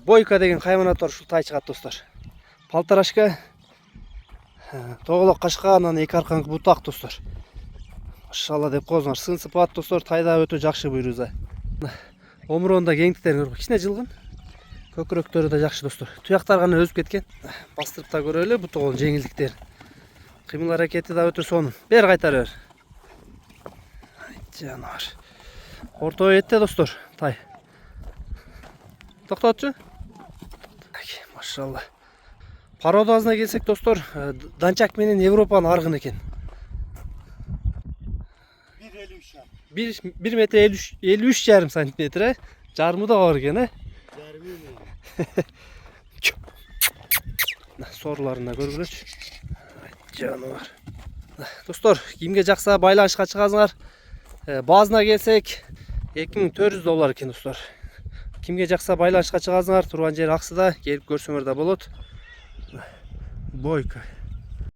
Бойка деген хайванаттар ушул тай чыгат достор. Палтарашка, тоголок кашка, анан эки арканкы бутак достор. Машалла деп коюңар. Сын сыпат достор, тайда өтө жакшы буйруза. Омуронда кеңдиктерин көрүп, кичине жылгын. Көкүрөктөрү да жакшы достор. Туяктар гана өзүп кеткен. Бастырып да көрөлү бутугунун жеңилдиктери. Кыймыл аракети да өтө сонун. Бер кайтара бер. Жанар. Орто этте достор, тай. Токтотчу. Машалла. Породасына келсек достор, Данчак менен Европанын аргын экен. 1 метр 53,5 сантиметр, жарымы да бар экен, Сорларына көргүлөчү. Жанар. Достор, кимге жакса байланышка чыгасыңар. Базына келсек, $2400 экен достор. Кимге жакса байланышка чыгасыңар, турган жер аксыда, келип көрсөңөр да болот. Бойка.